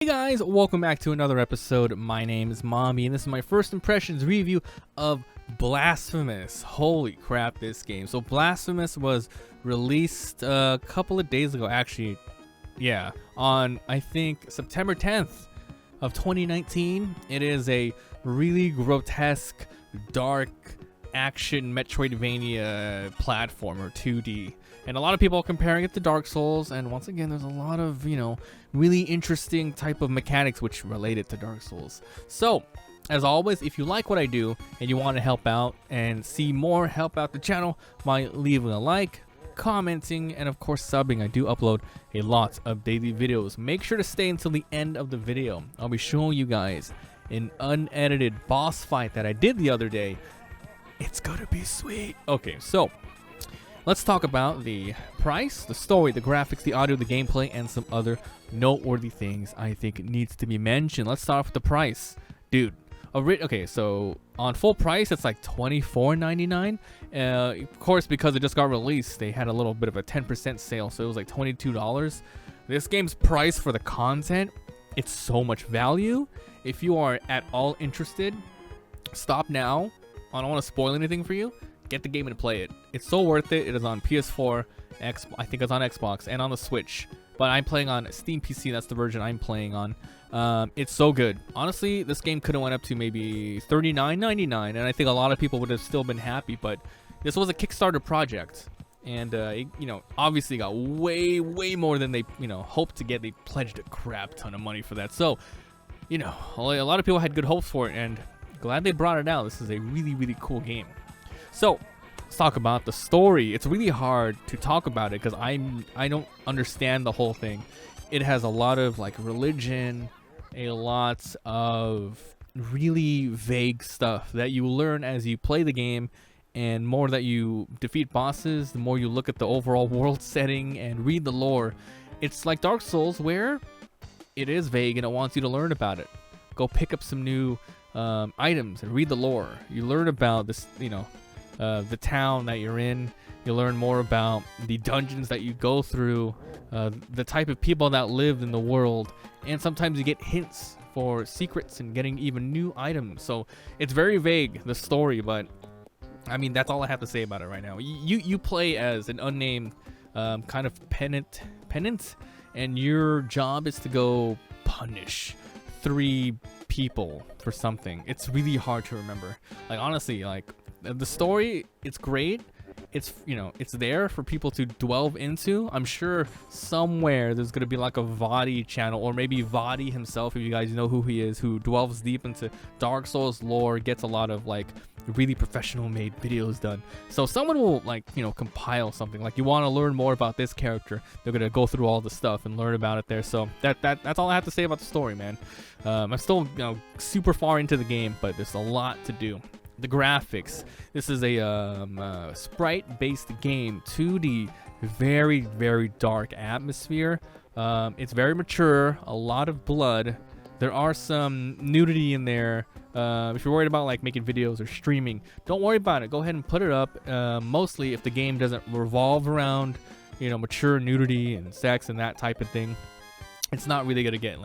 Hey guys, welcome back to another episode. My name is Mommy, and this is my first impressions review of Blasphemous. Holy crap, this game. So Blasphemous was released a couple of days ago, actually. Yeah, on, I think, September 10th of 2019. It is a really grotesque, dark, action Metroidvania platformer 2D. And a lot of people are comparing it to Dark Souls, and once again, there's a lot of, really interesting type of mechanics which relate it to Dark Souls. So, as always, if you like what I do and you want to help out and see more, help out the channel by leaving a like, commenting, and of course subbing. I do upload a lot of daily videos. Make sure to stay until the end of the video. I'll be showing you guys an unedited boss fight that I did the other day. It's gonna be sweet. Okay, so let's talk about the price, the story, the graphics, the audio, the gameplay, and some other noteworthy things I think needs to be mentioned. Let's start off with the price. Dude, okay, so on full price, it's like $24.99. Of course, because it just got released, they had a little bit of a 10% sale, so it was like $22. This game's price for the content, it's so much value. If you are at all interested, stop now. I don't want to spoil anything for you. Get the game and play it. It's so worth it. It is on PS4, I think it's on Xbox, and on the Switch. But I'm playing on Steam PC. That's the version I'm playing on. It's so good. Honestly, this game could have went up to maybe $39.99, and I think a lot of people would have still been happy. But this was a Kickstarter project, and it, obviously got way more than they hoped to get. They pledged a crap ton of money for that. So, a lot of people had good hopes for it, and glad they brought it out. This is a really cool game. So, let's talk about the story. It's really hard to talk about it because I don't understand the whole thing. It has a lot of like religion, a lot of really vague stuff that you learn as you play the game, and more that you defeat bosses, the more you look at the overall world setting and read the lore. It's like Dark Souls where it is vague and it wants you to learn about it. Go pick up some new items and read the lore. You learn about this, the town that you're in. You learn more about the dungeons that you go through, the type of people that live in the world, and sometimes you get hints for secrets and getting even new items. So it's very vague, the story, but I mean, that's all I have to say about it right now. You play as an unnamed kind of penitent, and your job is to go punish 3 people for something. It's really hard to remember. Like, honestly, like, the story, it's great. It's, it's there for people to delve into. I'm sure somewhere there's going to be like a Vadi channel, or maybe Vadi himself, if you guys know who he is, who delves deep into Dark Souls lore, gets a lot of like really professional made videos done. So someone will like, compile something. Like, you want to learn more about this character, they're going to go through all the stuff and learn about it there. So that's all I have to say about the story, man. I'm still, super far into the game, but there's a lot to do. The graphics. This is a sprite-based game, 2D, very dark atmosphere. It's very mature, a lot of blood. There are some nudity in there. If you're worried about like making videos or streaming, don't worry about it. Go ahead and put it up. Mostly if the game doesn't revolve around, mature nudity and sex and that type of thing, it's not really gonna get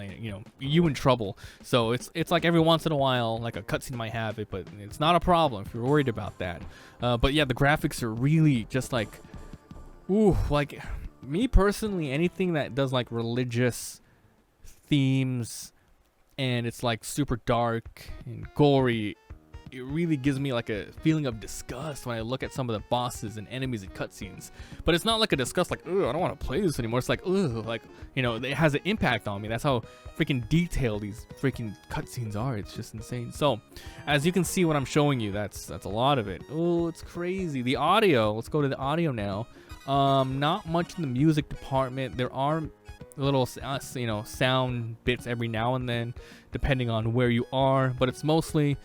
you in trouble. So it's like every once in a while, like a cutscene might have it, but it's not a problem if you're worried about that. But yeah, the graphics are really just like, ooh, like me personally, anything that does like religious themes and it's like super dark and gory, it really gives me like a feeling of disgust when I look at some of the bosses and enemies and cutscenes. But it's not like a disgust like, ugh, I don't want to play this anymore. It's like, ugh, like, it has an impact on me. That's how freaking detailed these freaking cutscenes are. It's just insane. So, as you can see what I'm showing you, that's a lot of it. Oh, it's crazy. The audio, let's go to the audio now. Not much in the music department. There are little sound bits every now and then depending on where you are, but it's mostly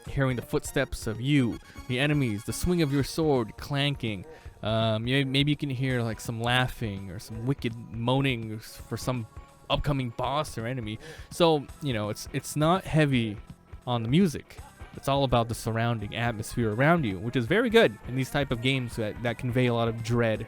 hearing the footsteps of you, the enemies, the swing of your sword clanking. Maybe you can hear like some laughing or some wicked moaning for some upcoming boss or enemy. So it's not heavy on the music. It's all about the surrounding atmosphere around you, which is very good in these type of games that convey a lot of dread.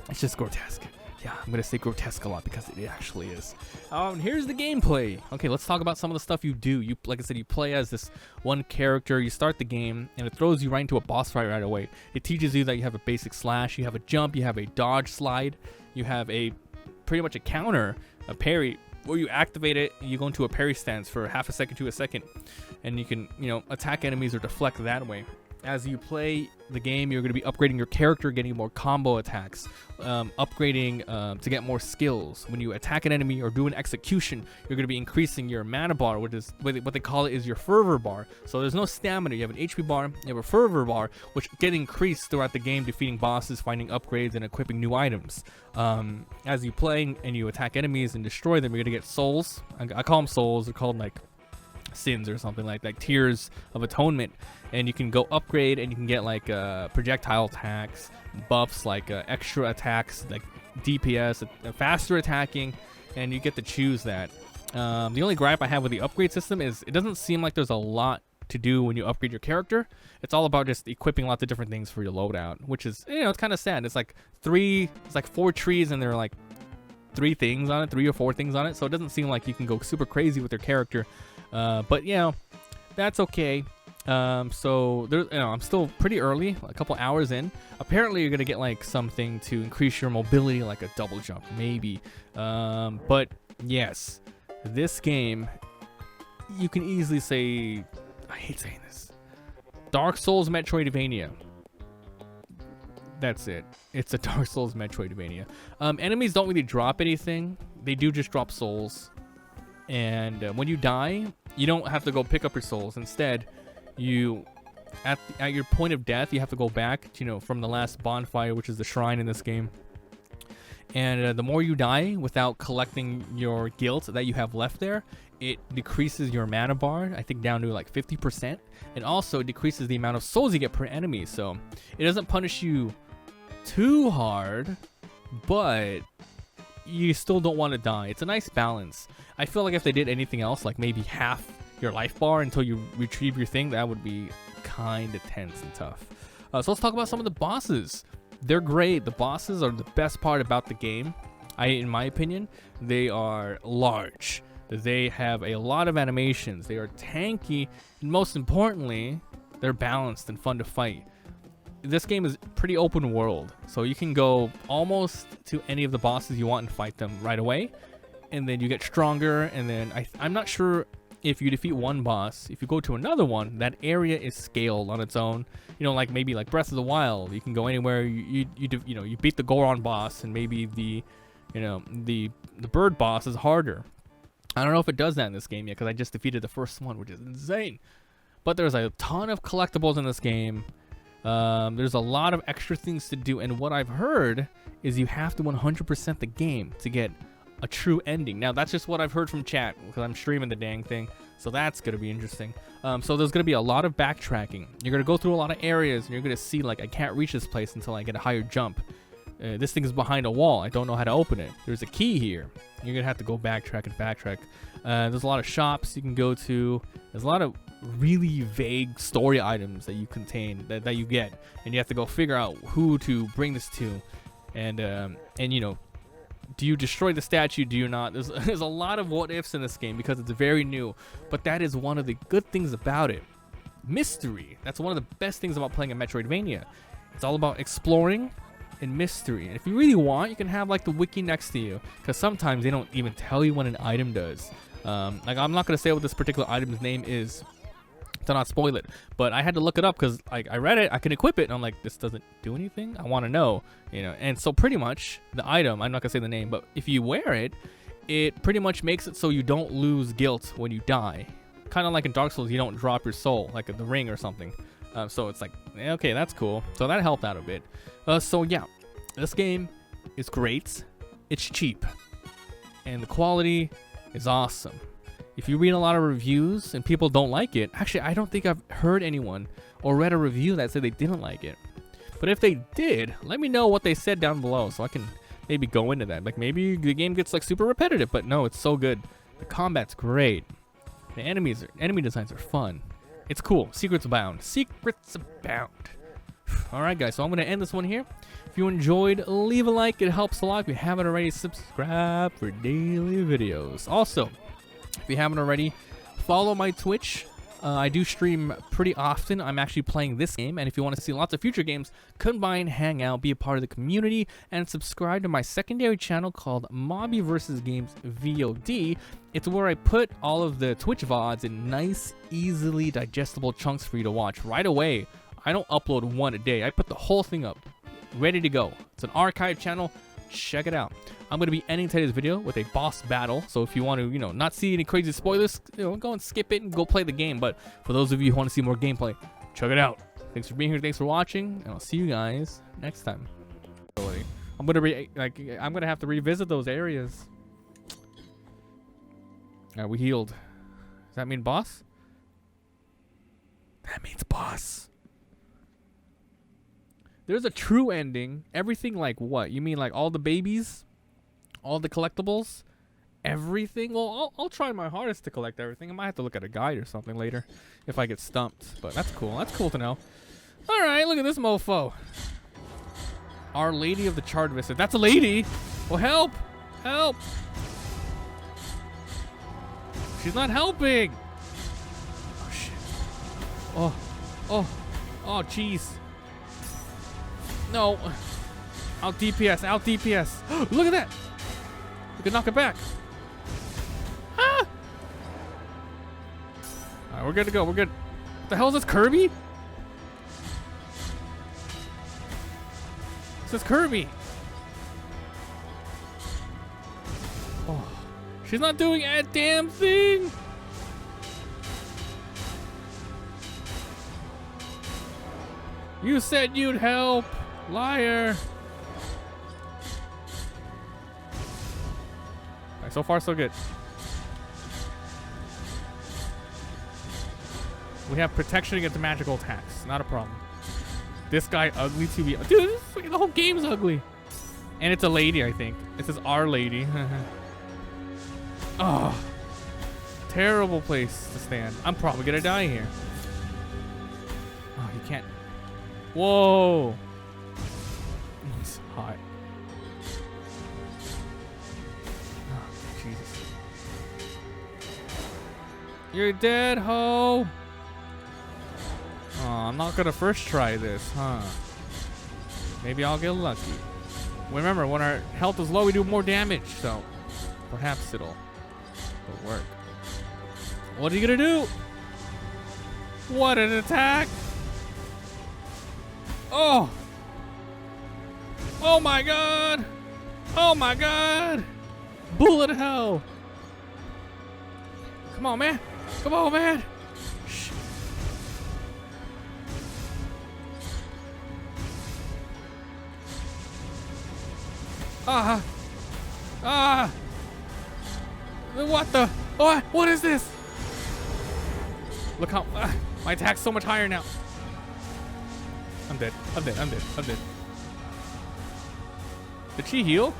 It's just grotesque. Yeah, I'm gonna say grotesque a lot because it actually is. And here's the gameplay. Okay, let's talk about some of the stuff you do. You, like I said, you play as this one character. You start the game, and it throws you right into a boss fight right away. It teaches you that you have a basic slash, you have a jump, you have a dodge slide, you have a pretty much a counter, a parry, where you activate it, you go into a parry stance for half a second to a second, and you can, attack enemies or deflect that way. As you play the game, you're going to be upgrading your character, getting more combo attacks, upgrading to get more skills. When you attack an enemy or do an execution, you're going to be increasing your mana bar, which is what they call it is your fervor bar. So there's no stamina. You have an HP bar, you have a fervor bar, which get increased throughout the game, defeating bosses, finding upgrades, and equipping new items. As you play and you attack enemies and destroy them, you're going to get souls. I call them souls. They're called like sins or something like tears of atonement, and you can go upgrade and you can get like projectile attacks, buffs like extra attacks like DPS, faster attacking, and you get to choose that. The only gripe I have with the upgrade system is it doesn't seem like there's a lot to do when you upgrade your character. It's all about just equipping lots of different things for your loadout, which is, it's kind of sad. It's like 4 trees and there are like 3 or 4 things on it, so it doesn't seem like you can go super crazy with your character. But that's okay. So there, I'm still pretty early, a couple hours in. Apparently you're gonna get like something to increase your mobility, like a double jump maybe. But yes, this game, you can easily say, I hate saying this, Dark Souls Metroidvania. That's it. It's a Dark Souls Metroidvania. Enemies don't really drop anything. They do just drop souls. And when you die, you don't have to go pick up your souls. Instead, you at your point of death, you have to go back, from the last bonfire, which is the shrine in this game. And the more you die without collecting your guilt that you have left there, it decreases your mana bar, I think down to like 50%. And also decreases the amount of souls you get per enemy. So it doesn't punish you too hard, but you still don't want to die. It's a nice balance. I feel like if they did anything else, like maybe half your life bar until you retrieve your thing, that would be kind of tense and tough. So let's talk about some of the bosses. They're great. The bosses are the best part about the game. In my opinion, they are large. They have a lot of animations. They are tanky, and most importantly, they're balanced and fun to fight. This game is pretty open world, so you can go almost to any of the bosses you want and fight them right away, and then you get stronger. And then I'm not sure if you defeat one boss, if you go to another one, that area is scaled on its own. Like maybe like Breath of the Wild, you can go anywhere. You beat the Goron boss, and maybe the bird boss is harder. I don't know if it does that in this game yet, because I just defeated the first one, which is insane. But there's a ton of collectibles in this game. There's a lot of extra things to do, and what I've heard is you have to 100% the game to get a true ending. Now that's just what I've heard from chat, because I'm streaming the dang thing, so that's gonna be interesting. So there's gonna be a lot of backtracking. You're gonna go through a lot of areas, and you're gonna see like, I can't reach this place until I get a higher jump. This thing is behind a wall. I don't know how to open it. There's a key here. You're gonna have to go backtrack and backtrack. There's a lot of shops you can go to. There's a lot of really vague story items that you contain, that you get, and you have to go figure out who to bring this to, and do you destroy the statue, do you not? There's a lot of what ifs in this game because it's very new, but that is one of the good things about it. Mystery. That's one of the best things about playing a Metroidvania. It's all about exploring and mystery, and if you really want, you can have like the wiki next to you, because sometimes they don't even tell you what an item does. Like, I'm not going to say what this particular item's name is to not spoil it, but I had to look it up because like I read it, I can equip it, and I'm like, this doesn't do anything. I want to know, and so pretty much the item, I'm not gonna say the name, but if you wear it, it pretty much makes it so you don't lose guilt when you die. Kind of like in Dark Souls, you don't drop your soul, like the ring or something. So it's like, okay, that's cool. So that helped out a bit. So yeah, this game is great. It's cheap, and the quality is awesome. If you read a lot of reviews and people don't like it, actually, I don't think I've heard anyone or read a review that said they didn't like it. But if they did, let me know what they said down below so I can maybe go into that. Like, maybe the game gets like super repetitive, but no, it's so good. The combat's great. The enemy designs are fun. It's cool. Secrets abound. Secrets abound. Alright guys, so I'm going to end this one here. If you enjoyed, leave a like. It helps a lot. If you haven't already, subscribe for daily videos. Also, if you haven't already, follow my Twitch. I do stream pretty often. I'm actually playing this game, and if you want to see lots of future games, come by and hang out, be a part of the community, and subscribe to my secondary channel called Mabimpressions Games VOD. It's where I put all of the Twitch VODs in nice, easily digestible chunks for you to watch right away. I don't upload one a day. I put the whole thing up, ready to go. It's an archive channel. Check it out. I'm going to be ending today's video with a boss battle. So if you want to, not see any crazy spoilers, go and skip it and go play the game. But for those of you who want to see more gameplay, check it out. Thanks for being here. Thanks for watching. And I'll see you guys next time. I'm going to have to revisit those areas. All right, we healed. Does that mean boss? That means boss. There's a true ending. Everything like what? You mean like all the babies? All the collectibles? Everything? Well, I'll try my hardest to collect everything. I might have to look at a guide or something later if I get stumped. But that's cool. That's cool to know. Alright, look at this mofo. Our Lady of the Charred Viscera. That's a lady! Well, help! Help! She's not helping! Oh, shit. Oh. Oh. Oh, jeez. No. Out DPS. Out DPS. Look at that. We can knock it back. Ah! Alright, we're good to go. We're good. What the hell is this? Kirby? This is Kirby. Oh. She's not doing a damn thing. You said you'd help. Liar. Right, so far so good. We have protection against magical attacks. Not a problem. This guy ugly to be. Dude, the whole game's ugly. And it's a lady, I think. This is Our Lady. Oh. Terrible place to stand. I'm probably gonna die here. Oh, you can't. Whoa. He's hot. Oh, Jesus. You're dead, ho. Oh, I'm not gonna first try this, huh? Maybe I'll get lucky. Remember, when our health is low, we do more damage, so perhaps it'll work. What are you gonna do? What an attack! Oh! Oh my god! Oh my god! Bullet hell! Come on, man! Come on, man! Shh. Ah! Ah! What the? Oh, what is this? Look how my attack's so much higher now. I'm dead. I'm dead. I'm dead. I'm dead. Did she heal?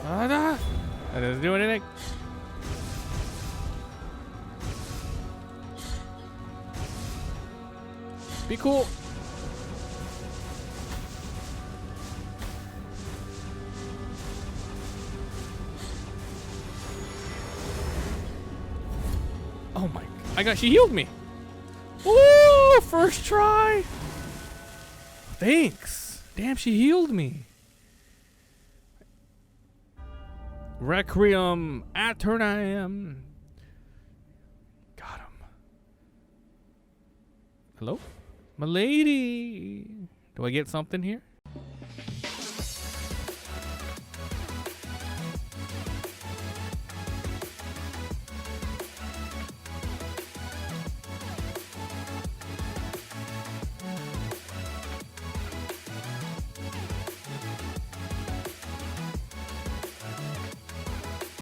That doesn't do anything. Be cool. Oh my, she healed me. Ooh, first try. Thanks. Damn, she healed me. Requiem Aeternam. Got him. Hello? My lady. Do I get something here?